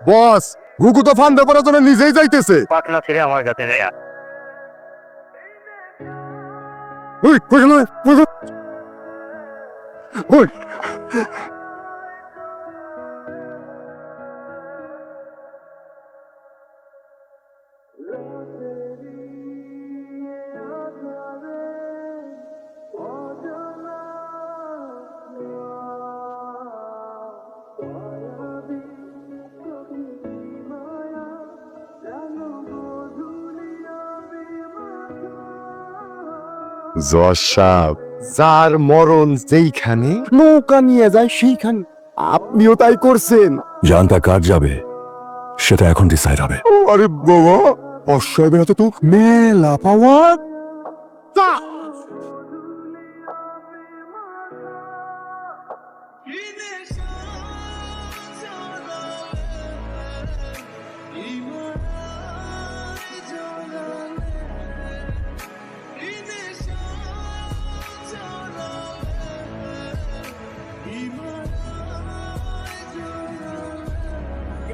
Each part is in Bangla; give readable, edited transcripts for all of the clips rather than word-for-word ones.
বস, গুগু তো ফান্ডে করার জন্য নিজেই যাইতেছে। পাটনা ছেড়ে আমার কাছে নেয়া। ওই কইলো ওই জশাব, যার মরণ যেইখানে নৌকা নিয়ে যায় সেইখানে। আপনিও তাই করছেন। জানটা কার যাবে সেটা এখন ডিসাইড হবে। আরে বাবা, অশ্বয়ের হাতে তো মেলা পাওয়ার।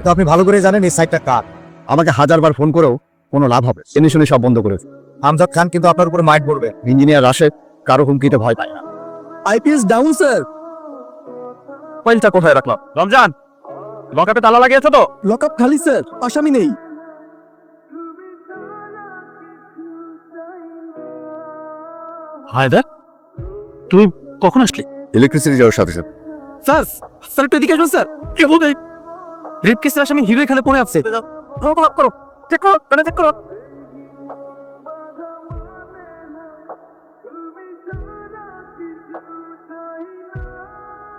তো আপনি ভালো করে জানেন এই সাইটটা কার। আমাকে হাজারবার ফোন করেও কোনো লাভ হবে, এনে শুনে সব বন্ধ করেছে। আমজাদ খান কিন্তু আপনার উপরে মাইট পড়বে। ইঞ্জিনিয়ার রাশেদ কারো হুমকিতে ভয় পায় না। IPS down sir. ফাইলটা কোথায় রাখলাম? রমজান, লকআপে তালা লাগিয়েছো তো? লকআপ খালি স্যার, আসামি নেই। হায়দার, তুই কখন আসলি? ইলেকট্রিসিটি যাওয়ার সাথে সাথে। স্যার, স্যার একটু এদিকে আসুন স্যার। কি বলবে? রেপ কেসের আসামি হিরো এখানে পড়ে আছে। করো, চেক করো, চেক করো।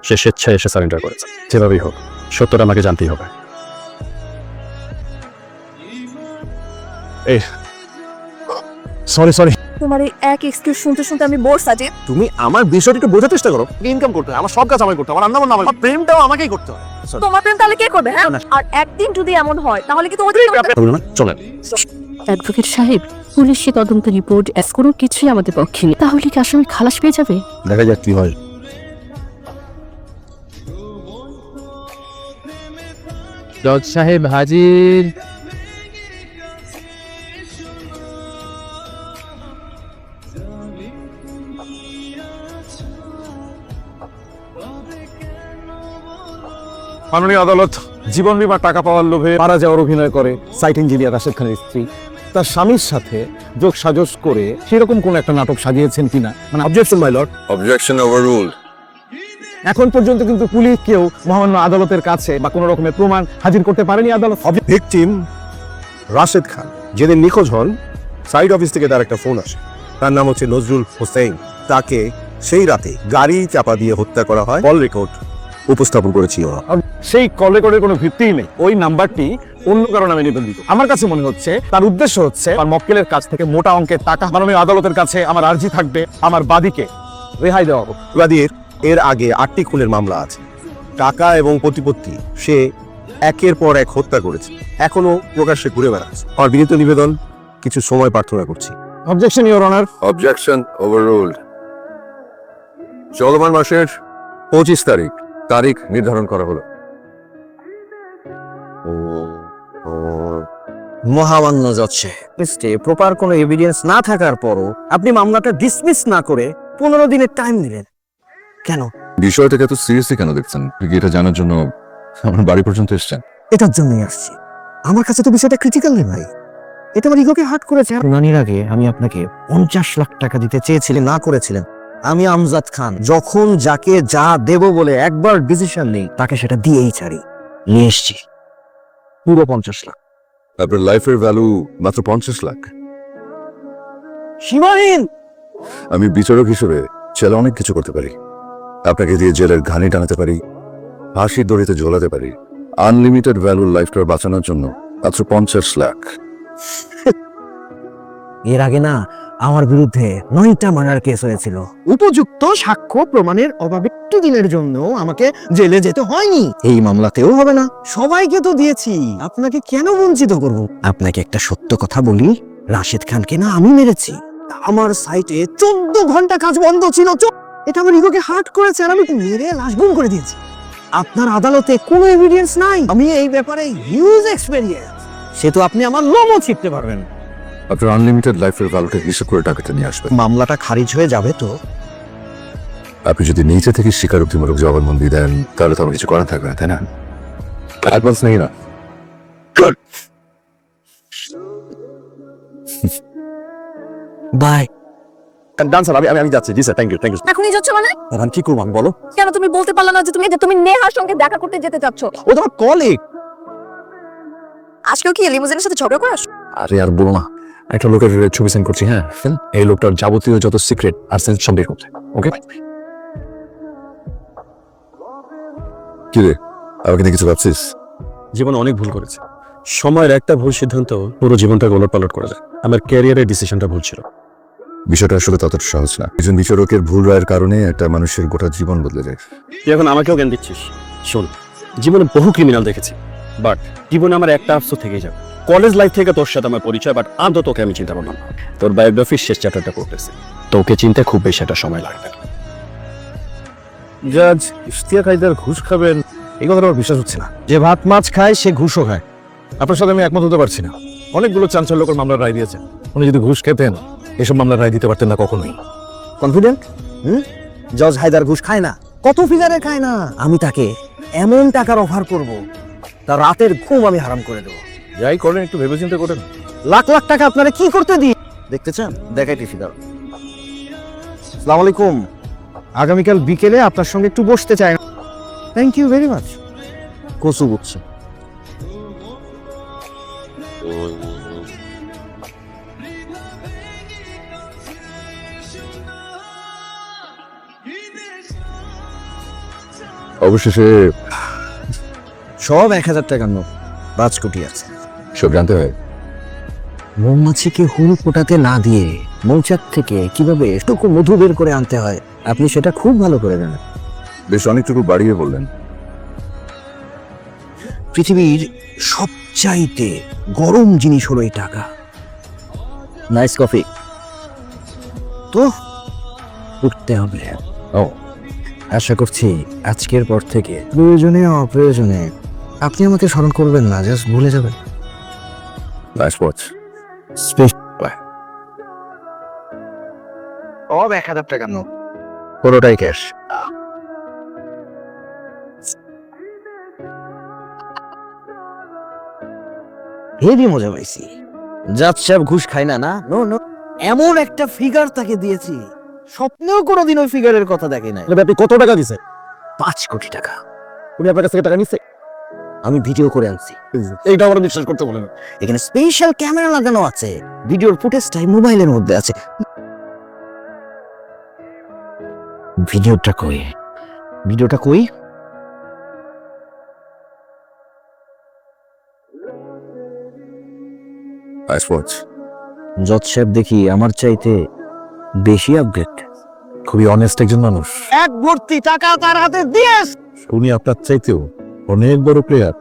সে স্বেচ্ছায় এসে সারেন্ডার করেছে। যেভাবেই হোক সত্যটা আমাকে জানতেই হবে। এই সরি তোমার এই এক এক্সকিউজ শুনতে শুনতে আমি বোর সাজে। তুমি আমার বিষয়টা একটু বোঝার চেষ্টা করো। ইনকাম করতে হয়, আমার সব কাজ আমাকে করতে হয়, আমার রান্না বান্না আমার, প্রেমটাও আমাকেই করতে হয়। তোমার প্রেম তাহলে কে করবে? হ্যাঁ, আর একদিন যদি এমন হয় তাহলে কি তোমাদের চলেন। অ্যাডভোকেট সাহেব, পুলিশি তদন্ত রিপোর্ট এস কোনো কিছুই আমাদের পক্ষে নেই। তাহলে কি আসামি খালাস পেয়ে যাবে? দেখা যাক কি হয়। জজ সাহেব হাজির। মাননীয় আদালত, জীবন বীমার টাকা পাওয়ার লোভে মারা যাওয়ার অভিনয় করে সাইট ইঞ্জিনিয়ার রাশেদ খানের স্ত্রী তার স্বামীর সাথে যোগ সাজস করে সেরকম কোন একটা নাটক সাজিয়েছেন কিনা, মানে objection my lord. Objection overruled. এখন পর্যন্ত কিন্তু পুলিশ কেউ মহামান্য আদালতের কাছে বা কোনো রকমের প্রমাণ হাজির করতে পারেনি আদালত। ভিকটিম রাশেদ খান যেদিন নিখোঁজ হন, সাইড অফিস থেকে তার একটা ফোন আসে। তার নাম হচ্ছে নজরুল হোসেন। তাকে সেই রাতে গাড়ি চাপা দিয়ে হত্যা করা হয়। কল রেকর্ড উপস্থাপন করেছি ওরা। সেই কল রেকর্ডের কোনো ভিত্তিই নেই। ওই নাম্বারটি অন্য কারো নামে নিবন্ধিত। আমার কাছে মনে হচ্ছে তার উদ্দেশ্য হচ্ছে আর মক্কেলের কাছ থেকে মোটা অঙ্কের টাকা। মাননীয় আদালতের কাছে আমার আর্জি থাকবে আমার বাদীকে রেহাই দেওয়া হোক। বাদীর এর আগে 8টি খুনের মামলা আছে। টাকা এবং প্রতিপত্তি সে একের পর এক হত্যা করেছে, এখনো প্রকাশ্যে ঘুরে বেড়াচ্ছে। আমার বিনীত নিবেদন, কিছু সময় প্রার্থনা করছি। Objection your honour. Objection overruled. চলমান মাসের 25 তারিখ নির্ধারণ করা হলো। মহামান্য জজ সাহেব, প্রপার কোনো এভিডেন্স না থাকার পরও আপনি মামলাটা ডিসমিস না করে 15 দিনের টাইম দিলেন কেন? বিষয়টাকে এত সিরিয়াসলি কেন দেখছেন? আপনি কি এটা জানার জন্য আমার বাড়ি পর্যন্ত এসেছেন? এটার জন্যই আসছি। আমার কাছে তো বিষয়টা ক্রিটিক্যাল নেই ভাই, এটা আমার ইগোকে হার্ট করেছে। শুনানির আগে আমি আপনাকে 50 লাখ টাকা দিতে চেয়েছিলেন, না করেছিলেন। আমি আমজাদ খান যখন যাকে যা দেব বলে একবার ডিসিশন নেই, তাকে সেটা দিয়েই ছাড়ি। নিয়ে এসছি পুরো 50 লাখ। আপনার লাইফের ভ্যালু মাত্র 50 লাখ। সীমাহীন। আমি বিচারক হিসেবে ছেলে অনেক কিছু করতে পারি। আপনাকে দিয়ে জেলের ঘানি টানাতে পারি, ফাঁসির দড়িতে ঝোলাতে পারি। আনলিমিটেড ভ্যালুর লাইফটা বাঁচানোর জন্য মাত্র 50 লাখ। এর আগে না আমার বিরুদ্ধে 9টা মার্ডার কেস হয়েছিল। উপযুক্ত সাক্ষ্য প্রমাণের অভাবে একটু দিনের জন্য আমাকে জেলে যেতে হয়নি। এই মামলাতেও হবে না। সবাইকে তো দিয়েছি, আপনাকে কেন বঞ্চিত করব? আপনাকে একটা সত্য কথা বলি, রাশেদ খানকে না আমি মেরেছি। আমার সাইটে 14 ঘন্টা কাজ বন্ধ ছিল। এটা আমার ইগোকে হার্ট করেছে আর আমি মেরে লাশ গুম করে দিয়েছি। আপনার আদালতে কোনো এভিডেন্স নাই। আমি এই ব্যাপারে হিউজ এক্সপেরিয়েন্স, সে তো আপনি আমার লোমও ছিটতে পারবেন। আপনার আনলিমিটেড লাইফের ভ্যালুটা হিসেব করে টাকাটা নিয়ে আসবেন। মামলাটা খারিজ হয়ে যাবে তো? আপনি যদি নিচে থেকে স্বীকারোক্তিমূলক জবানবন্দি দেন তাহলে তো আমার কিছু করার থাকবে না, তাই না? অ্যাডভান্স নেই না? বাই। ডান স্যার, আমি যাচ্ছি। জি স্যার, থ্যাংক ইউ। এখনই যাচ্ছ মানে? আমি কি করবো আমি বলো? কেন তুমি বলতে পারলে না যে তুমি নেহার সঙ্গে দেখা করতে যেতে চাচ্ছ? ও তোমার কলিগ। আজকেও কি লিমুজিনের সাথে ঝগড়া করে আসো? আরে আর বলো না, একটা লোকের ছবি সেন্ড করছি। হ্যাঁ, এই লোকটার যাবতীয় যত সিক্রেট আর সেন্স সব বের করতে। ওকে, কি রে, আমাকে নিয়ে কিছু ভাবছিস? জীবনে অনেক ভুল করেছে। সময়ের একটা ভুল সিদ্ধান্ত পুরো জীবনটাকে ওলটপালট করে দেয়। আমার ক্যারিয়ারের ডিসিশনটা ভুল ছিল। বিষয়টা আসলে ততটা সহজ না। একজন বিচারকের ভুল রায়ের কারণে একটা মানুষের গোটা জীবন বদলে যায়। তুই এখন আমাকেও জ্ঞান দিচ্ছিস? শোন, জীবনে বহু ক্রিমিনাল দেখেছি, বাট জীবনে আমার একটা আফসোস থেকেই যাবে। কলেজ লাইফ থেকে তোর সাথে আমার পরিচয়, বাট আদৌ তোকে আমি চিন্তা করলাম না। তোর বায়োগ্রাফির শেষ চ্যাপ্টারটা পড়তেছি, তোকে চিনতে খুব বেশি একটা সময় লাগবে না। জাজ ইশতিয়াক হায়দার ঘুষ খাবেন, এই কথাটা আমার বিশ্বাস হচ্ছে না। যে ভাত মাছ খায় সে ঘুষও খায়। আপনার সাথে আমি একমত হতে পারছি না। অনেকগুলো চাঞ্চল্যকর মামলার রায় দিয়েছেন, উনি যদি ঘুষ খেতেন এসব মামলার রায় দিতে পারতেন না কখনোই। কনফিডেন্ট? জজ হায়দার ঘুষ খায় না, কত ফিগারে খায় না। আমি তাকে এমন টাকার অফার করব, তার রাতের ঘুম আমি হারাম করে দেবো। যাই করেন একটু ভেবেচিন্তে করেন। লাখ লাখ টাকা আপনারা কি করতে দিই? দেখতে চান? দেখাইতে ফিগার। আসসালামু আলাইকুম। আগামীকাল বিকেলে আপনার সঙ্গে একটু বসতে চাই। Thank you very much. কচু বুঝছে। অবশেষে সব 1000 টাকার নোট, 5 কোটি আছে। সব জানতে হয়। মৌমাছিকে হুল ফোটাতে না দিয়ে মৌচাক থেকে কিভাবে এটুকু মধু বের করে আনতে হয় আপনি সেটা খুব ভালো করে জানেন। বেশ অনেকটুকু বাড়িয়ে বললেন। পৃথিবীর সবচাইতে গরম জিনিস হলো এই টাকা। Nice coffee. তো উঠতে হবে। ও, আশা করছি আজকের পর থেকে প্রয়োজনে অপ্রয়োজনে আপনি আমাকে স্মরণ করবেন না, জাস্ট ভুলে যাবেন। Nice watch. সব 1000 টাকার নোট, পুরোটাই ক্যাশ। হেভি মজা পাইছি। জাজ সাহেব ঘুষ খায় না, না? নো নো, এমন একটা ফিগার তাকে দিয়েছি, স্বপ্নেও কোনোদিন ওই ফিগারের কথা দেখে নাই। আপনি কত টাকা দিছেন? 5 কোটি টাকা। উনি আপনার কাছ থেকে টাকা নিচ্ছে? আমি ভিডিও করে আনছি। এইটা আমার বিশ্বাস করতে বলেন। এখানে স্পেশাল ক্যামেরা লাগানো আছে, ভিডিওর ফুটেজটাই মোবাইলের মধ্যে আছে। ভিডিওটা কই? ভিডিওটা কই? Nice watch. জজ সাহেব দেখি আমার চাইতে বেশি আপডেট। খুবই অনেস্ট একজন মানুষ। এক ভর্তি টাকা তার হাতে দিয়েস। উনি আপনার চাইতেও অনেক বড় প্লেয়ার।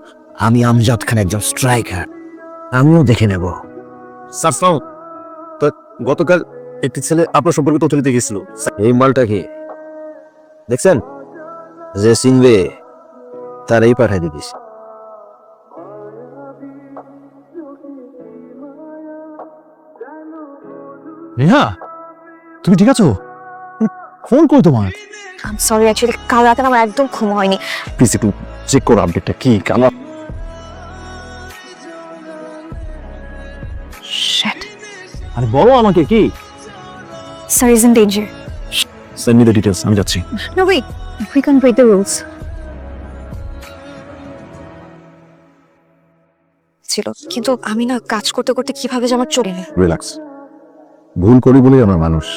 আমি আমজাদ খান একজন স্ট্রাইকার, আমিও দেখে নেব। স্যার তো গতকাল একটি ছেলে আপনার সম্পর্কে তথ্য দিতে গেছিল। এই মালটা কি দেখছেন? যে চিনবে তারই পাঠাই দিস। নেহা, তুমি ঠিক আছো? ফোন কই তোমার? আই সরি, অ্যাকচুয়ালি কাল রাতে আমার একদম ঘুম হয়নি। প্লিজ একটু চেক করো আপডেটটা কি। আমার শিট, আরে বলো আমাকে কি। Sir is in danger. Send me the details, আমি যাচ্ছি। No wait, we can break the rules. ছিল, কিন্তু আমি না কাজ করতে করতে কিভাবে যে আমার চলে না। রিল্যাক্স। ভুল করি বলেই আমরা মানুষ।